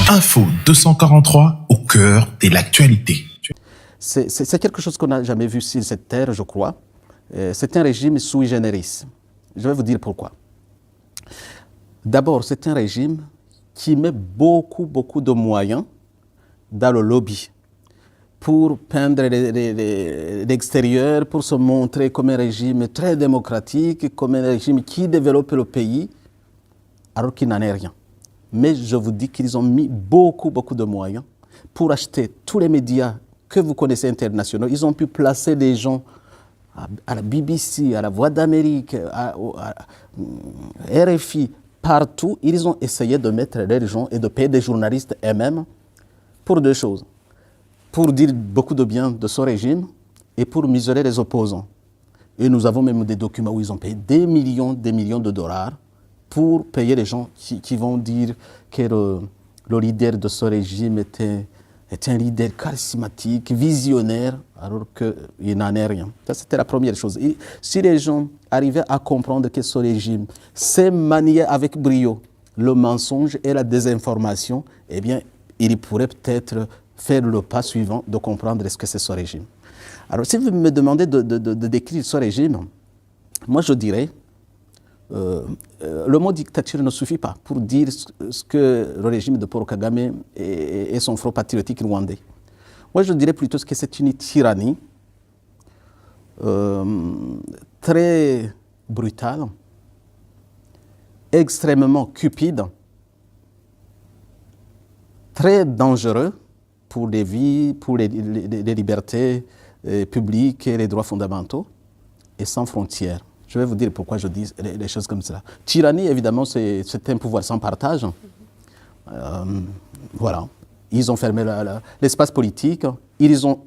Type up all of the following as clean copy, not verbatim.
Info 243 au cœur de l'actualité. C'est quelque chose qu'on n'a jamais vu sur cette terre, je crois. C'est un régime sui generis. Je vais vous dire pourquoi. D'abord, c'est un régime qui met beaucoup de moyens dans le lobby pour peindre l'extérieur, pour se montrer comme un régime très démocratique, comme un régime qui développe le pays, alors qu'il n'en est rien. Mais je vous dis qu'ils ont mis beaucoup de moyens pour acheter tous les médias que vous connaissez internationaux. Ils ont pu placer des gens à la BBC, à la Voix d'Amérique, à RFI, partout. Ils ont essayé de mettre les gens et de payer des journalistes eux-mêmes pour deux choses. Pour dire beaucoup de bien de ce régime et pour miser les opposants. Et nous avons même des documents où ils ont payé des millions de dollars pour payer les gens qui vont dire que le leader de ce régime est un leader charismatique, visionnaire, alors qu'il n'en est rien. Ça, c'était la première chose. Et si les gens arrivaient à comprendre que ce régime sait manier avec brio le mensonge et la désinformation, eh bien, ils pourraient peut-être faire le pas suivant de comprendre ce que c'est ce régime. Alors, si vous me demandez de décrire ce régime, moi, je dirais le mot dictature ne suffit pas pour dire ce que le régime de Paul Kagame et son front patriotique rwandais. Moi, je dirais plutôt que c'est une tyrannie très brutale, extrêmement cupide, très dangereux pour les vies, pour les libertés publiques et les droits fondamentaux, et sans frontières. Je vais vous dire pourquoi je dis les choses comme cela. Tyrannie, évidemment, c'est un pouvoir sans partage. Voilà. Ils ont fermé l'espace politique. Ils ont,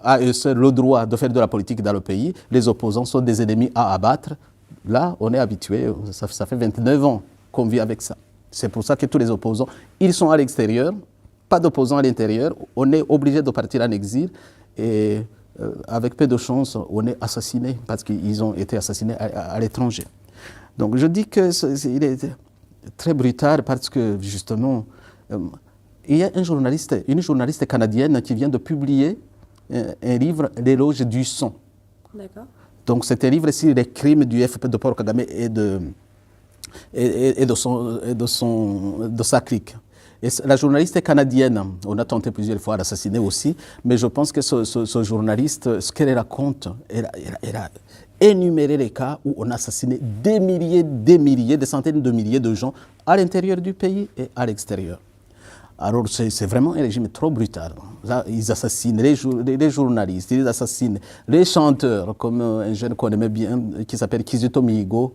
à eux seuls, le droit de faire de la politique dans le pays. Les opposants sont des ennemis à abattre. Là, on est habitué. Ça fait 29 ans qu'on vit avec ça. C'est pour ça que tous les opposants, ils sont à l'extérieur. Pas d'opposants à l'intérieur. On est obligé de partir en exil. Et avec peu de chance, on est assassiné parce qu'ils ont été assassinés à l'étranger. Donc je dis qu'il est très brutal parce que justement, il y a une journaliste canadienne qui vient de publier un livre, L'éloge du sang. D'accord. Donc c'est un livre sur les crimes du FP de Paul Kagame et de sa clique. Et la journaliste canadienne, on a tenté plusieurs fois d'assassiner aussi, mais je pense que ce journaliste, ce qu'elle raconte, elle a énuméré les cas où on a assassiné des milliers, des centaines de milliers de gens à l'intérieur du pays et à l'extérieur. Alors c'est vraiment un régime trop brutal. Là, ils assassinent les journalistes, ils assassinent les chanteurs, comme un jeune qu'on aimait bien, qui s'appelle Kizito Mihigo.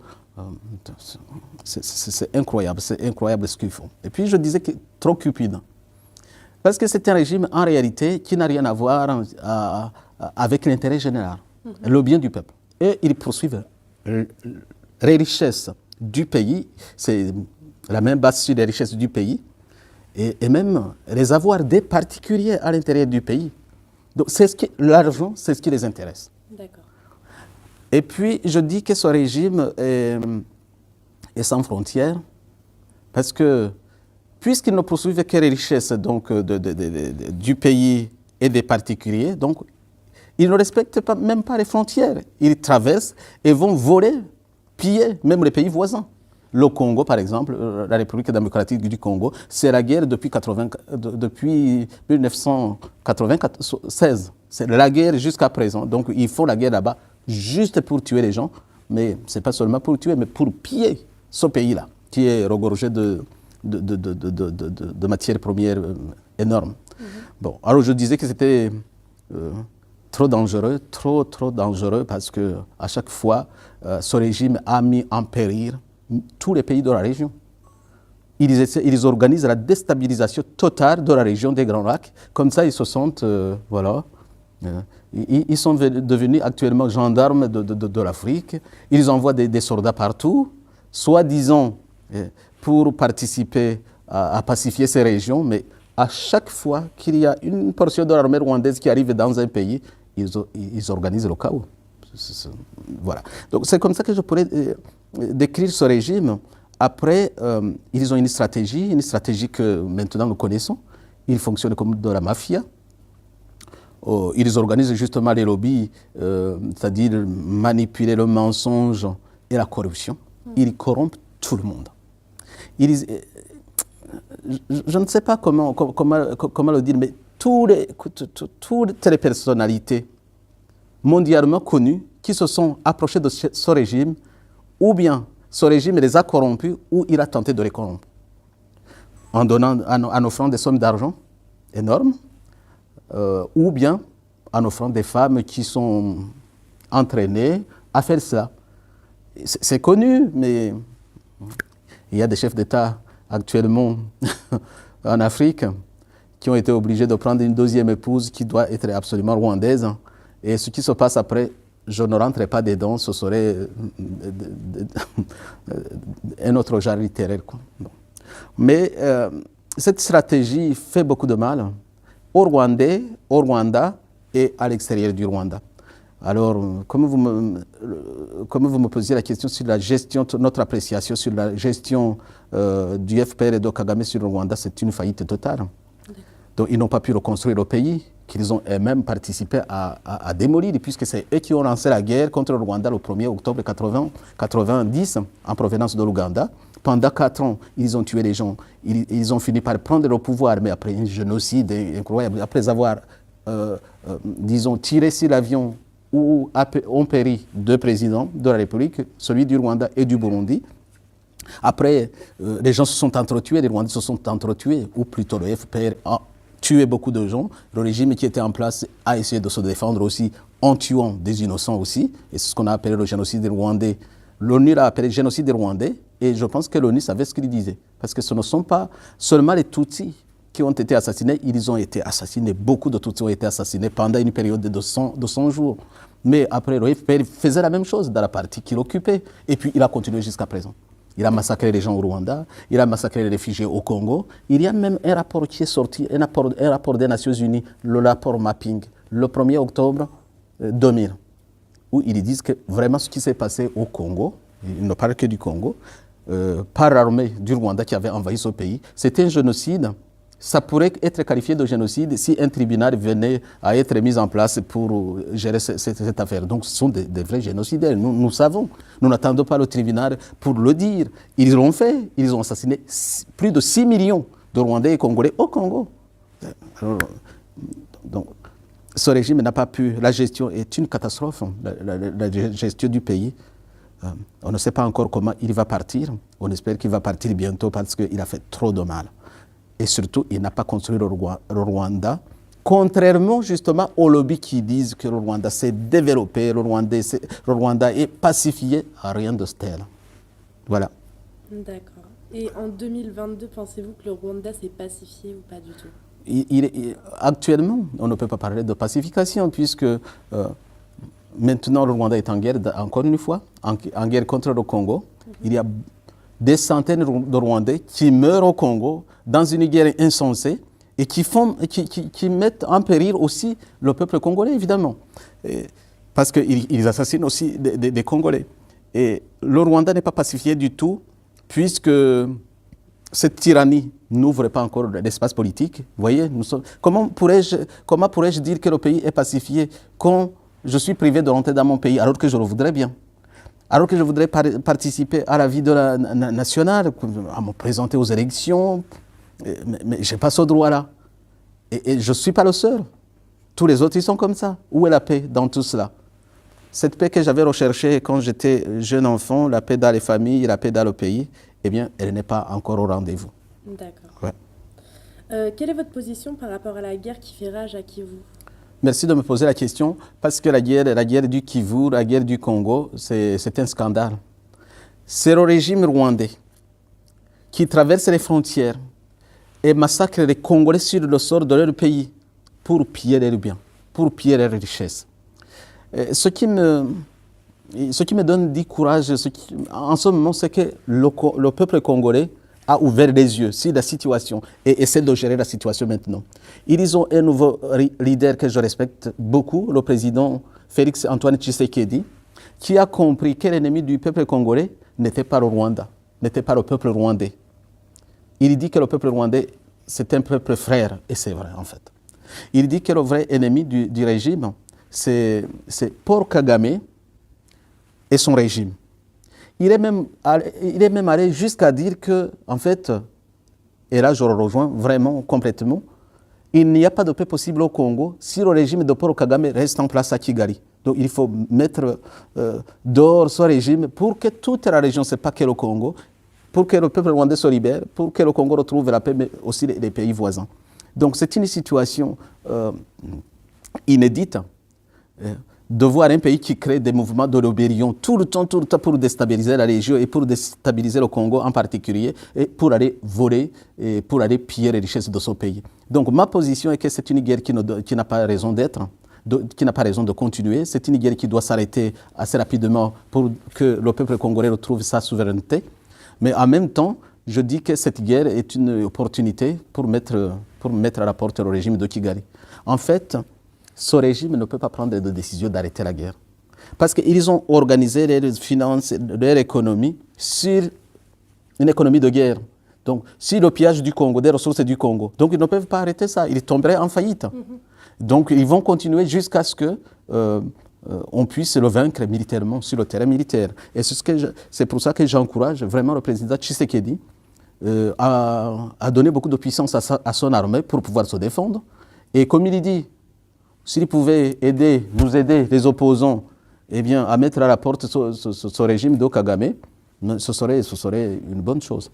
C'est incroyable ce qu'ils font. Et puis je disais que trop cupide. Parce que c'est un régime en réalité qui n'a rien à voir avec l'intérêt général, le bien du peuple. Et ils poursuivent les richesses du pays, c'est la main basse sur les richesses du pays, et même les avoirs des particuliers à l'intérieur du pays. Donc l'argent, c'est ce qui les intéresse. D'accord. Et puis, je dis que ce régime est sans frontières parce que, puisqu'ils ne poursuivent que les richesses donc, du pays et des particuliers, donc, ils ne respectent même pas les frontières. Ils traversent et vont voler, piller même les pays voisins. Le Congo, par exemple, la République démocratique du Congo, c'est la guerre depuis 1996. C'est la guerre jusqu'à présent. Donc, ils font la guerre là-bas juste pour tuer les gens, mais ce n'est pas seulement pour tuer, mais pour piller ce pays-là, qui est regorgé de matières premières énormes. Bon, alors je disais que c'était trop dangereux, trop dangereux, parce qu'à chaque fois, ce régime a mis en péril tous les pays de la région. Ils organisent la déstabilisation totale de la région des Grands Lacs. Comme ça, ils se sentent, voilà. Ils sont devenus actuellement gendarmes de l'Afrique. Ils envoient des soldats partout, soi-disant pour participer à pacifier ces régions, mais à chaque fois qu'il y a une portion de l'armée rwandaise qui arrive dans un pays, ils organisent le chaos. Voilà. Donc c'est comme ça que je pourrais décrire ce régime après, ils ont une stratégie que maintenant nous connaissons. Ils fonctionnent comme de la mafia. Ils organisent justement les lobbies, c'est-à-dire manipuler le mensonge et la corruption. Ils corrompent tout le monde. Je ne sais pas comment le dire, mais toutes les personnalités mondialement connues qui se sont approchées de ce régime, ou bien ce régime les a corrompus, ou il a tenté de les corrompre. En offrant des sommes d'argent énormes, ou bien en offrant des femmes qui sont entraînées à faire cela. C'est connu, mais il y a des chefs d'État actuellement en Afrique qui ont été obligés de prendre une deuxième épouse qui doit être absolument rwandaise. Et ce qui se passe après, je ne rentrerai pas dedans, ce serait un autre genre littéraire, quoi. Bon. Mais cette stratégie fait beaucoup de mal aux Rwandais, au Rwanda et à l'extérieur du Rwanda. Alors, comme vous me posiez la question sur la gestion, notre appréciation sur la gestion du FPR et de Kagame sur le Rwanda, c'est une faillite totale. Donc, ils n'ont pas pu reconstruire le pays qu'ils ont eux-mêmes participé à démolir, puisque c'est eux qui ont lancé la guerre contre le Rwanda le 1er octobre 90 en provenance de l'Ouganda. Pendant 4 ans, ils ont tué les gens. Ils ont fini par prendre le pouvoir, mais après un génocide incroyable, après avoir, disons, tiré sur l'avion où ont péri 2 présidents de la République, celui du Rwanda et du Burundi. Après, les gens se sont entretués, les Rwandais se sont entretués, ou plutôt le FPR a tué beaucoup de gens. Le régime qui était en place a essayé de se défendre aussi en tuant des innocents aussi. Et c'est ce qu'on a appelé le génocide rwandais. L'ONU l'a appelé génocide rwandais, et je pense que l'ONU savait ce qu'il disait. Parce que ce ne sont pas seulement les Tutsis qui ont été assassinés, ils ont été assassinés, beaucoup de Tutsis ont été assassinés pendant une période de 100 jours. Mais après, le FPR faisait la même chose dans la partie qu'il occupait, et puis il a continué jusqu'à présent. Il a massacré les gens au Rwanda, il a massacré les réfugiés au Congo. Il y a même un rapport qui est sorti, un rapport des Nations Unies, le rapport Mapping, le 1er octobre 2000, où ils disent que vraiment ce qui s'est passé au Congo, ils ne parlent que du Congo, par l'armée du Rwanda qui avait envahi ce pays, c'était un génocide. Ça pourrait être qualifié de génocide si un tribunal venait à être mis en place pour gérer cette affaire. Donc ce sont des vrais génocidaires, nous savons. Nous n'attendons pas le tribunal pour le dire. Ils l'ont fait, ils ont assassiné plus de 6 millions de Rwandais et Congolais au Congo. Alors, donc, ce régime n'a pas pu, la gestion est une catastrophe, la gestion du pays. On ne sait pas encore comment il va partir. On espère qu'il va partir bientôt parce qu'il a fait trop de mal. Et surtout, il n'a pas construit le Rwanda, contrairement justement aux lobbies qui disent que le Rwanda s'est développé, le Rwanda est pacifié, rien de tel. Voilà. D'accord. Et en 2022, pensez-vous que le Rwanda s'est pacifié ou pas du tout? Actuellement, on ne peut pas parler de pacification puisque maintenant le Rwanda est en guerre, encore une fois, en guerre contre le Congo. Il y a des centaines de Rwandais qui meurent au Congo dans une guerre insensée et qui mettent en péril aussi le peuple congolais, évidemment. Parce qu'ils assassinent aussi des Congolais. Et le Rwanda n'est pas pacifié du tout, puisque cette tyrannie n'ouvre pas encore l'espace politique. Vous voyez, comment pourrais-je dire que le pays est pacifié quand je suis privé de rentrer dans mon pays alors que je le voudrais bien? Alors que je voudrais participer à la vie nationale, à me présenter aux élections, mais je n'ai pas ce droit-là. Et je ne suis pas le seul. Tous les autres, ils sont comme ça. Où est la paix dans tout cela? Cette paix que j'avais recherchée quand j'étais jeune enfant, la paix dans les familles, la paix dans le pays, eh bien, elle n'est pas encore au rendez-vous. D'accord. Ouais. Quelle est votre position par rapport à la guerre qui fait rage à Kivu? Merci de me poser la question, parce que la guerre du Kivu, la guerre du Congo, c'est un scandale. C'est le régime rwandais qui traverse les frontières et massacre les Congolais sur le sort de leur pays pour piller leurs biens, pour piller leurs richesses. Ce qui me donne du courage en ce moment, c'est que le peuple congolais a ouvert les yeux sur la situation et essaie de gérer la situation maintenant. Ils ont un nouveau leader que je respecte beaucoup, le président Félix-Antoine Tshisekedi, qui a compris que l'ennemi du peuple congolais n'était pas le Rwanda, n'était pas le peuple rwandais. Il dit que le peuple rwandais, c'est un peuple frère, et c'est vrai en fait. Il dit que le vrai ennemi du régime, c'est Paul Kagame et son régime. Il est même allé jusqu'à dire que, en fait, et là je le rejoins vraiment complètement, il n'y a pas de paix possible au Congo si le régime de Paul Kagame reste en place à Kigali. Donc il faut mettre dehors ce régime pour que toute la région, ce n'est pas que le Congo, pour que le peuple rwandais se libère, pour que le Congo retrouve la paix, mais aussi les pays voisins. Donc c'est une situation inédite de voir un pays qui crée des mouvements de rébellion tout le temps pour déstabiliser la région et pour déstabiliser le Congo en particulier et pour aller voler et pour aller piller les richesses de son pays. Donc ma position est que c'est une guerre qui n'a pas raison d'être, qui n'a pas raison de continuer. C'est une guerre qui doit s'arrêter assez rapidement pour que le peuple congolais retrouve sa souveraineté. Mais en même temps, je dis que cette guerre est une opportunité pour mettre à la porte le régime de Kigali. En fait, ce régime ne peut pas prendre de décision d'arrêter la guerre. Parce qu'ils ont organisé leurs finances, leur économie sur une économie de guerre. Donc, sur le pillage du Congo, des ressources du Congo. Donc, ils ne peuvent pas arrêter ça. Ils tomberaient en faillite. Donc, ils vont continuer jusqu'à ce qu'on puisse le vaincre militairement sur le terrain militaire. Et c'est pour ça que j'encourage vraiment le président Tshisekedi à donner beaucoup de puissance à son armée pour pouvoir se défendre. Et comme il dit, s'il pouvait nous aider, les opposants, eh bien, à mettre à la porte ce régime de Kagame, ce serait une bonne chose.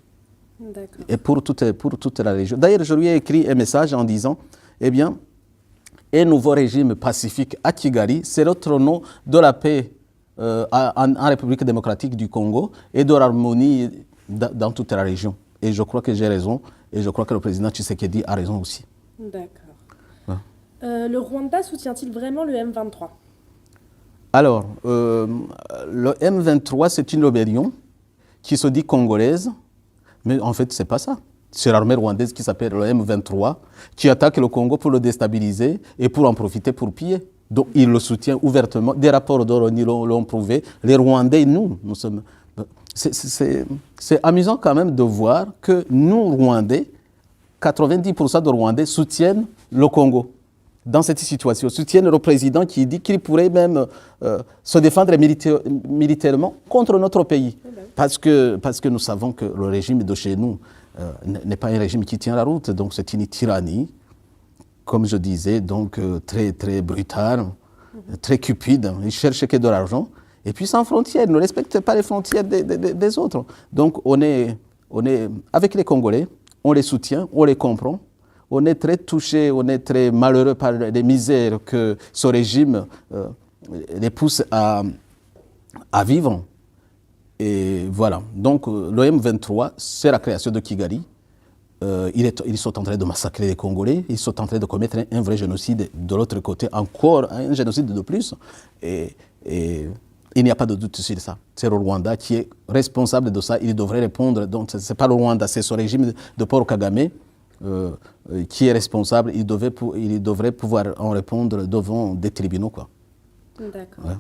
Et pour toute la région. D'ailleurs, je lui ai écrit un message en disant, eh bien, un nouveau régime pacifique à Kigali, c'est l'autre nom de la paix en République démocratique du Congo et de l'harmonie dans toute la région. Et je crois que j'ai raison, et je crois que le président Tshisekedi a raison aussi. D'accord. Le Rwanda soutient-il vraiment le M23 ? Alors, le M23, c'est une rébellion qui se dit congolaise, mais en fait, ce n'est pas ça. C'est l'armée rwandaise qui s'appelle le M23, qui attaque le Congo pour le déstabiliser et pour en profiter pour piller. Donc, il le soutient ouvertement. Des rapports d'ONU l'ont prouvé. Les Rwandais, nous sommes... C'est amusant quand même de voir que nous, Rwandais, 90% de Rwandais soutiennent le Congo. Dans cette situation, soutiennent le président qui dit qu'il pourrait même se défendre militairement contre notre pays. Parce que nous savons que le régime de chez nous n'est pas un régime qui tient la route. Donc c'est une tyrannie, comme je disais, donc très, très brutale, très cupide. Ils cherchent que de l'argent. Et puis sans frontières, ne respectent pas les frontières des autres. Donc on est avec les Congolais, on les soutient, on les comprend. On est très touché, on est très malheureux par les misères que ce régime les pousse à vivre. Et voilà. Donc le M23, c'est la création de Kigali. Ils sont en train de massacrer les Congolais, ils sont en train de commettre un vrai génocide. De l'autre côté, encore un génocide de plus. Et il n'y a pas de doute sur ça. C'est le Rwanda qui est responsable de ça. Il devrait répondre. Donc ce n'est pas le Rwanda, c'est ce régime de Paul Kagame. Qui est responsable, il devrait pouvoir en répondre devant des tribunaux, quoi. D'accord. Ouais.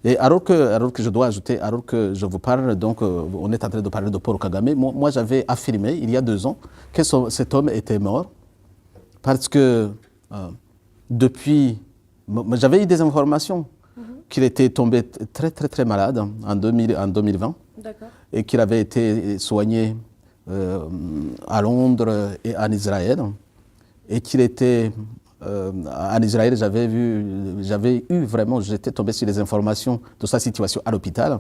Et alors que je dois ajouter, alors que je vous parle, donc on est en train de parler de Paul Kagame, moi j'avais affirmé il y a 2 ans que cet homme était mort parce que j'avais eu des informations qu'il était tombé très très très malade en 2020. D'accord. Et qu'il avait été soigné à Londres et en Israël, et qu'il était en Israël, j'étais tombé sur les informations de sa situation à l'hôpital,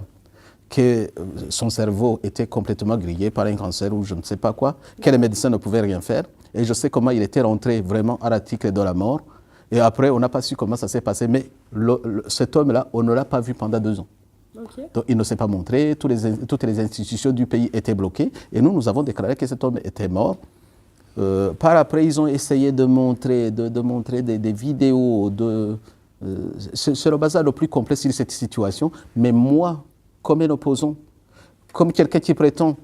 que son cerveau était complètement grillé par un cancer ou je ne sais pas quoi, que les médecins ne pouvaient rien faire, et je sais comment il était rentré vraiment à l'article de la mort, et après on n'a pas su comment ça s'est passé, mais cet homme-là, on ne l'a pas vu pendant 2 ans. Okay. Donc il ne s'est pas montré, toutes les institutions du pays étaient bloquées et nous avons déclaré que cet homme était mort. Par après, ils ont essayé de montrer des vidéos. C'est le bazar le plus complet sur cette situation. Mais moi, comme un opposant, comme quelqu'un qui prétend,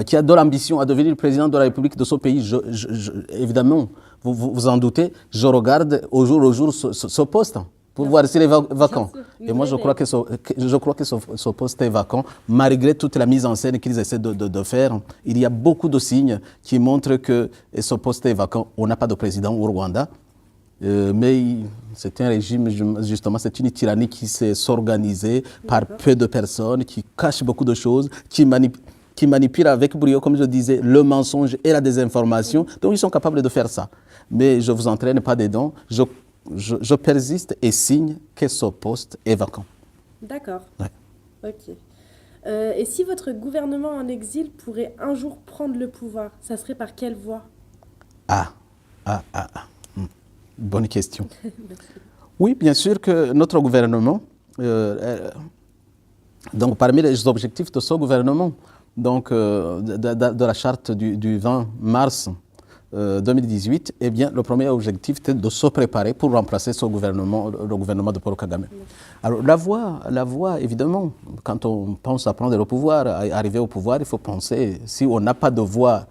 qui a de l'ambition à devenir le président de la République de ce pays, évidemment, vous en doutez, je regarde au jour ce poste. pour voir s'il est vacant. Sûr. Et moi, je crois que ce poste est vacant, malgré toute la mise en scène qu'ils essaient de faire. Il y a beaucoup de signes qui montrent que ce poste est vacant. On n'a pas de président au Rwanda, mais c'est un régime, justement, c'est une tyrannie qui s'est organisée par peu de personnes, qui cache beaucoup de choses, qui manipule avec brio, comme je disais, le mensonge et la désinformation. Donc, ils sont capables de faire ça. Mais je ne vous entraîne pas dedans. Je persiste et signe que ce poste est vacant. D'accord. Ouais. Ok. Et si votre gouvernement en exil pourrait un jour prendre le pouvoir, ça serait par quelle voie? Bonne question. Oui, bien sûr que notre gouvernement, donc parmi les objectifs de ce gouvernement, donc de la charte du 20 mars 2018, eh bien, le premier objectif était de se préparer pour remplacer ce gouvernement, le gouvernement de Paul Kagame. Alors la voie, évidemment, quand on pense à prendre le pouvoir, à arriver au pouvoir, il faut penser, si on n'a pas de voie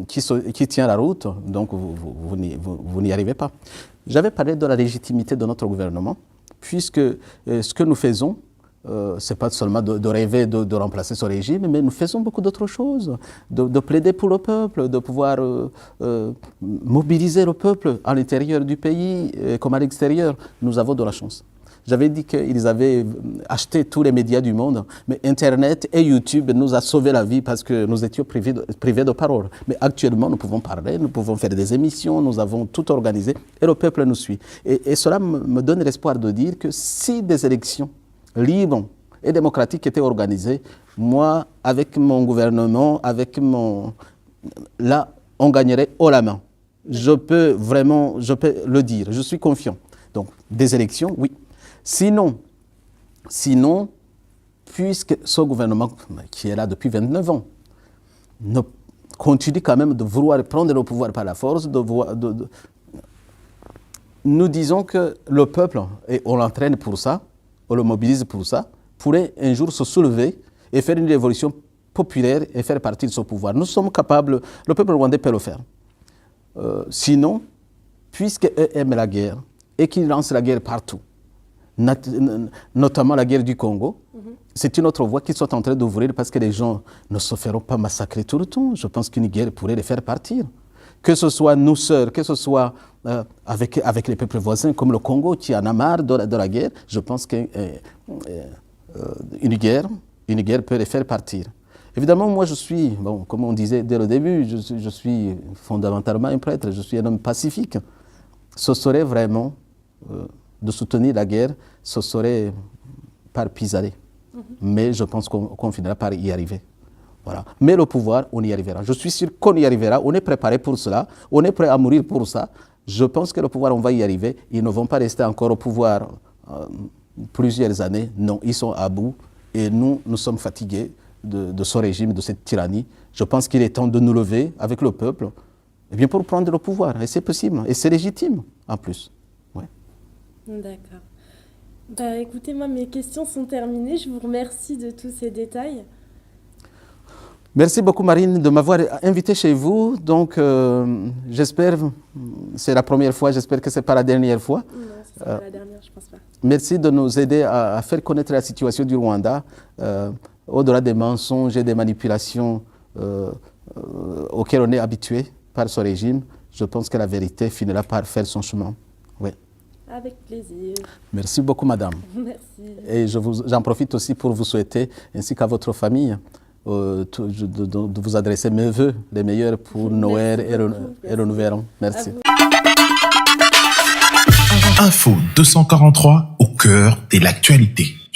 qui tient la route, donc vous n'y arrivez pas. J'avais parlé de la légitimité de notre gouvernement, puisque ce que nous faisons, ce n'est pas seulement de rêver de remplacer ce régime, mais nous faisons beaucoup d'autres choses, de plaider pour le peuple, de pouvoir mobiliser le peuple à l'intérieur du pays comme à l'extérieur. Nous avons de la chance. J'avais dit qu'ils avaient acheté tous les médias du monde, mais Internet et YouTube nous a sauvé la vie parce que nous étions privés de parole. Mais actuellement, nous pouvons parler, nous pouvons faire des émissions, nous avons tout organisé et le peuple nous suit. Et cela me donne l'espoir de dire que si des élections libres et démocratiques étaient organisées, moi, avec mon gouvernement, là, on gagnerait haut la main. Je peux le dire, je suis confiant. Donc, des élections, oui. Sinon, puisque ce gouvernement qui est là depuis 29 ans continue quand même de vouloir prendre le pouvoir par la force, nous disons que le peuple, et on l'entraîne pour ça, on le mobilise pour ça, pourrait un jour se soulever et faire une révolution populaire et faire partie de ce pouvoir. Nous sommes capables, le peuple rwandais peut le faire. Sinon, puisqu'eux aiment la guerre et qu'ils lancent la guerre partout, notamment la guerre du Congo, c'est une autre voie qu'ils sont en train d'ouvrir parce que les gens ne se feront pas massacrer tout le temps. Je pense qu'une guerre pourrait les faire partir. Que ce soit nous seuls, que ce soit avec les peuples voisins comme le Congo qui en a marre de la guerre, je pense qu'une guerre peut les faire partir. Évidemment, moi je suis, comme on disait dès le début, je suis fondamentalement un prêtre, je suis un homme pacifique. Ce serait vraiment de soutenir la guerre, ce serait par pis-aller. Mais je pense qu'on finira par y arriver. Voilà. Mais le pouvoir, on y arrivera. Je suis sûr qu'on y arrivera. On est préparé pour cela. On est prêt à mourir pour ça. Je pense que le pouvoir, on va y arriver. Ils ne vont pas rester encore au pouvoir plusieurs années. Non, ils sont à bout. Et nous sommes fatigués de ce régime, de cette tyrannie. Je pense qu'il est temps de nous lever avec le peuple pour prendre le pouvoir. Et c'est possible. Et c'est légitime, en plus. Ouais. D'accord. Écoutez, moi, mes questions sont terminées. Je vous remercie de tous ces détails. Merci beaucoup, Marine, de m'avoir invité chez vous. Donc, j'espère, c'est la première fois, j'espère que ce n'est pas la dernière fois. Non, ce ne sera pas la dernière, je ne pense pas. Merci de nous aider à faire connaître la situation du Rwanda, au-delà des mensonges et des manipulations auxquelles on est habitué par ce régime. Je pense que la vérité finira par faire son chemin. Oui. Avec plaisir. Merci beaucoup, madame. Merci. Et j'en profite aussi pour vous souhaiter, ainsi qu'à votre famille, de vous adresser mes vœux les meilleurs pour Noël et le Nouvel An. Merci. Info 243 au cœur de l'actualité.